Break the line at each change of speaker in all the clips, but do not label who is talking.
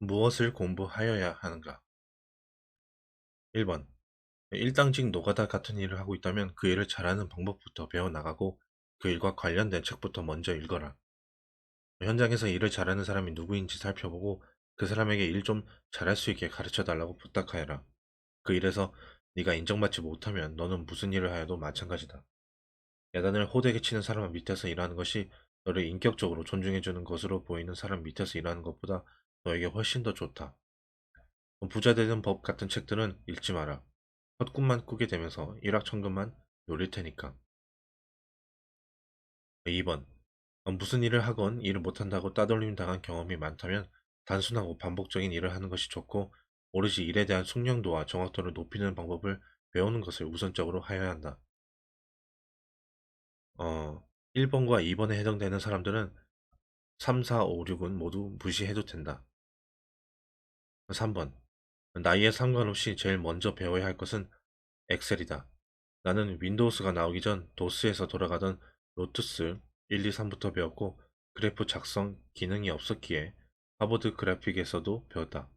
무엇을 공부하여야 하는가? 1번. 일당직 노가다 같은 일을 하고 있다면 그 일을 잘하는 방법부터 배워나가고 그 일과 관련된 책부터 먼저 읽어라. 현장에서 일을 잘하는 사람이 누구인지 살펴보고 그 사람에게 일 좀 잘할 수 있게 가르쳐 달라고 부탁하여라. 그 일에서 네가 인정받지 못하면 너는 무슨 일을 하여도 마찬가지다. 야단을 호되게 치는 사람 밑에서 일하는 것이 너를 인격적으로 존중해주는 것으로 보이는 사람 밑에서 일하는 것보다 너에게 훨씬 더 좋다. 부자 되는 법 같은 책들은 읽지 마라. 헛꿈만 꾸게 되면서 일확천금만 노릴 테니까. 2번. 무슨 일을 하건 일을 못한다고 따돌림 당한 경험이 많다면 단순하고 반복적인 일을 하는 것이 좋고 오로지 일에 대한 숙련도와 정확도를 높이는 방법을 배우는 것을 우선적으로 하여야 한다. 1번과 2번에 해당되는 사람들은 3, 4, 5, 6은 모두 무시해도 된다. 3번. 나이에 상관없이 제일 먼저 배워야 할 것은 엑셀이다. 나는 윈도우스가 나오기 전 도스에서 돌아가던 로투스 1, 2, 3부터 배웠고 그래프 작성 기능이 없었기에 하버드 그래픽에서도 배웠다.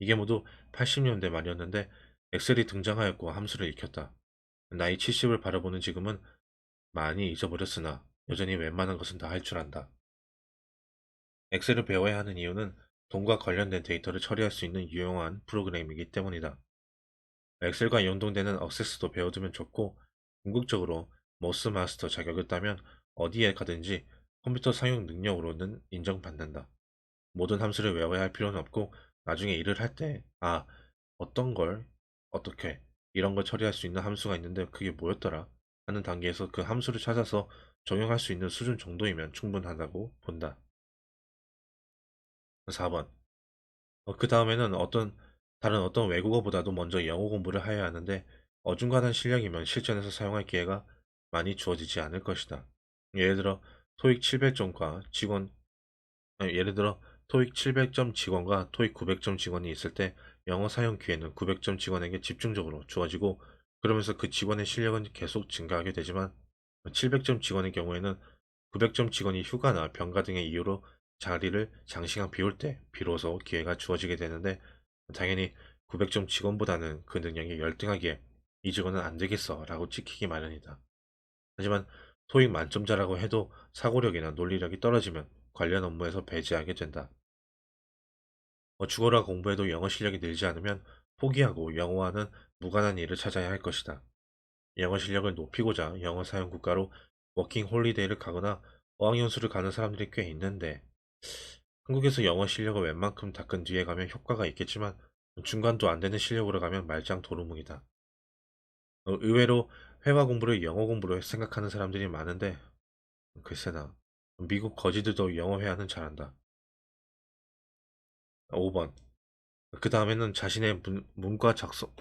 이게 모두 80년대 말이었는데 엑셀이 등장하였고 함수를 익혔다. 나이 70을 바라보는 지금은 많이 잊어버렸으나 여전히 웬만한 것은 다 할 줄 안다. 엑셀을 배워야 하는 이유는 돈과 관련된 데이터를 처리할 수 있는 유용한 프로그램이기 때문이다. 엑셀과 연동되는 억세스도 배워두면 좋고 궁극적으로 머스 마스터 자격을 따면 어디에 가든지 컴퓨터 사용 능력으로는 인정받는다. 모든 함수를 외워야 할 필요는 없고 나중에 일을 할 때 어떤 걸 어떻게 이런 걸 처리할 수 있는 함수가 있는데 그게 뭐였더라 하는 단계에서 그 함수를 찾아서 적용할 수 있는 수준 정도이면 충분하다고 본다. 4번. 그 다음에는 다른 어떤 외국어보다도 먼저 영어 공부를 해야 하는데 어중간한 실력이면 실전에서 사용할 기회가 많이 주어지지 않을 것이다. 예를 들어 토익 700점과 예를 들어 토익 700점 직원과 토익 900점 직원이 있을 때 영어 사용 기회는 900점 직원에게 집중적으로 주어지고 그러면서 그 직원의 실력은 계속 증가하게 되지만 700점 직원의 경우에는 900점 직원이 휴가나 병가 등의 이유로 자리를 장시간 비울 때 비로소 기회가 주어지게 되는데 당연히 900점 직원보다는 그 능력이 열등하기에 이 직원은 안 되겠어 라고 찍히기 마련이다. 하지만 토익 만점자라고 해도 사고력이나 논리력이 떨어지면 관련 업무에서 배제하게 된다. 죽어라 공부해도 영어 실력이 늘지 않으면 포기하고 영어와는 무관한 일을 찾아야 할 것이다. 영어 실력을 높이고자 영어 사용 국가로 워킹 홀리데이를 가거나 어학연수를 가는 사람들이 꽤 있는데 한국에서 영어 실력을 웬만큼 닦은 뒤에 가면 효과가 있겠지만 중간도 안 되는 실력으로 가면 말짱 도루묵이다. 의외로 회화 공부를 영어 공부로 생각하는 사람들이 많은데 글쎄나 미국 거지들도 영어 회화는 잘한다. 5번. 그 다음에는 자신의 문과 적성과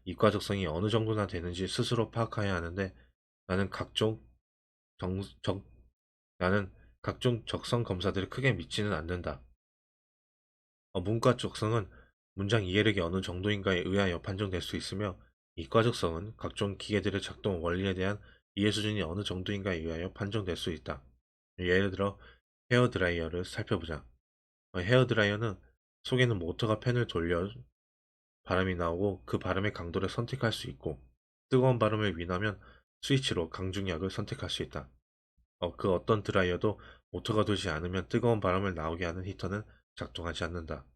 이과 적성이 어느 정도나 되는지 스스로 파악해야 하는데 나는 각종 정, 적, 나는 각종 적성 검사들을 크게 믿지는 않는다. 문과 적성은 문장 이해력이 어느 정도인가에 의하여 판정될 수 있으며 이과 적성은 각종 기계들의 작동 원리에 대한 이해 수준이 어느 정도인가에 의하여 판정될 수 있다. 예를 들어 헤어드라이어를 살펴보자. 헤어드라이어는 속에는 모터가 팬을 돌려 바람이 나오고 그 바람의 강도를 선택할 수 있고 뜨거운 바람을 위하면 스위치로 강중약을 선택할 수 있다. 그 어떤 드라이어도 모터가 돌지 않으면 뜨거운 바람을 나오게 하는 히터는 작동하지 않는다.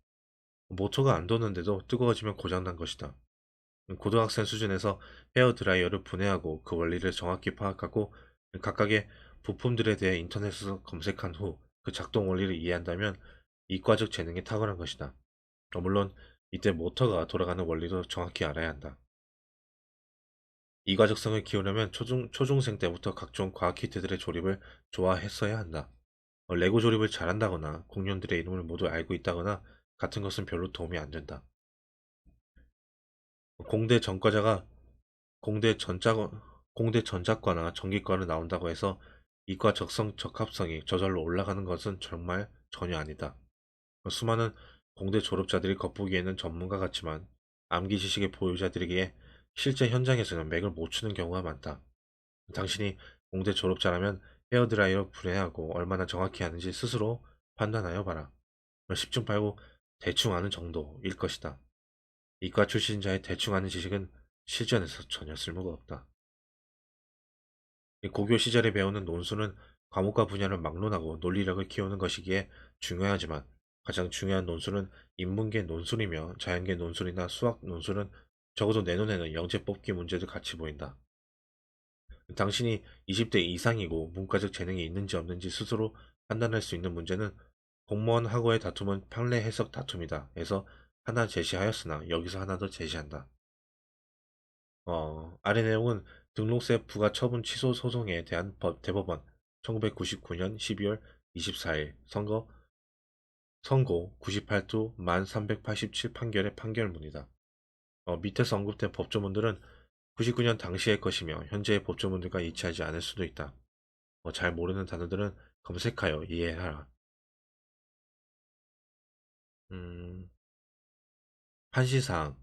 모터가 안 도는데도 뜨거워지면 고장난 것이다. 고등학생 수준에서 헤어드라이어를 분해하고 그 원리를 정확히 파악하고 각각의 부품들에 대해 인터넷에서 검색한 후 그 작동 원리를 이해한다면 이과적 재능이 탁월한 것이다. 물론 이때 모터가 돌아가는 원리도 정확히 알아야 한다. 이과적성을 키우려면 초중생 때부터 각종 과학 키트들의 조립을 좋아했어야 한다. 레고 조립을 잘한다거나 공룡들의 이름을 모두 알고 있다거나 같은 것은 별로 도움이 안 된다. 공대 전과자가 공대 전자 공대 전자과나 전기과를 나온다고 해서 이과 적합성이 저절로 올라가는 것은 정말 전혀 아니다. 수많은 공대 졸업자들이 겉보기에는 전문가 같지만 암기 지식의 보유자들에게 실제 현장에서는 맥을 못 추는 경우가 많다. 당신이 공대 졸업자라면 헤어드라이어 분해하고 얼마나 정확히 하는지 스스로 판단하여 봐라. 10중 팔구 대충 아는 정도일 것이다. 이과 출신자의 대충 아는 지식은 실전에서 전혀 쓸모가 없다. 이 고교 시절에 배우는 논술은 과목과 분야를 막론하고 논리력을 키우는 것이기에 중요하지만 가장 중요한 논술은 인문계 논술이며 자연계 논술이나 수학 논술은 적어도 내 눈에는 영재 뽑기 문제도 같이 보인다. 당신이 20대 이상이고 문과적 재능이 있는지 없는지 스스로 판단할 수 있는 문제는 공무원하고의 다툼은 판례 해석 다툼이다 해서 하나 제시하였으나 여기서 하나 더 제시한다. 아래 내용은 등록세 부과 처분 취소 소송에 대한 대법원 1999년 12월 24일 선고 98도 만 387 판결의 판결문이다. 밑에서 언급된 법조문들은 99년 당시의 것이며 현재의 법조문들과 일치하지 않을 수도 있다. 잘 모르는 단어들은 검색하여 이해하라. 음, 판시사항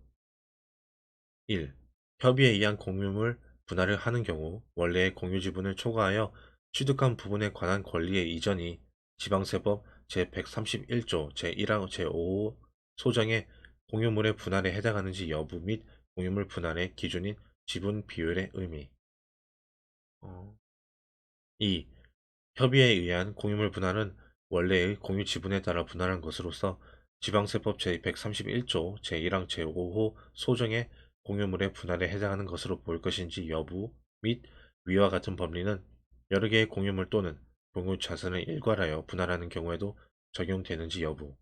1. 협의에 의한 공유물 분할을 하는 경우 원래의 공유 지분을 초과하여 취득한 부분에 관한 권리의 이전이 지방세법 제131조 제1항 제5호 소정의 공유물의 분할에 해당하는지 여부 및 공유물 분할의 기준인 지분 비율의 의미. 2. 협의에 의한 공유물 분할은 원래의 공유 지분에 따라 분할한 것으로서 지방세법 제131조 제1항 제5호 소정의 공유물의 분할에 해당하는 것으로 볼 것인지 여부 및 위와 같은 법리는 여러 개의 공유물 또는 공유 자산을 일괄하여 분할하는 경우에도 적용되는지 여부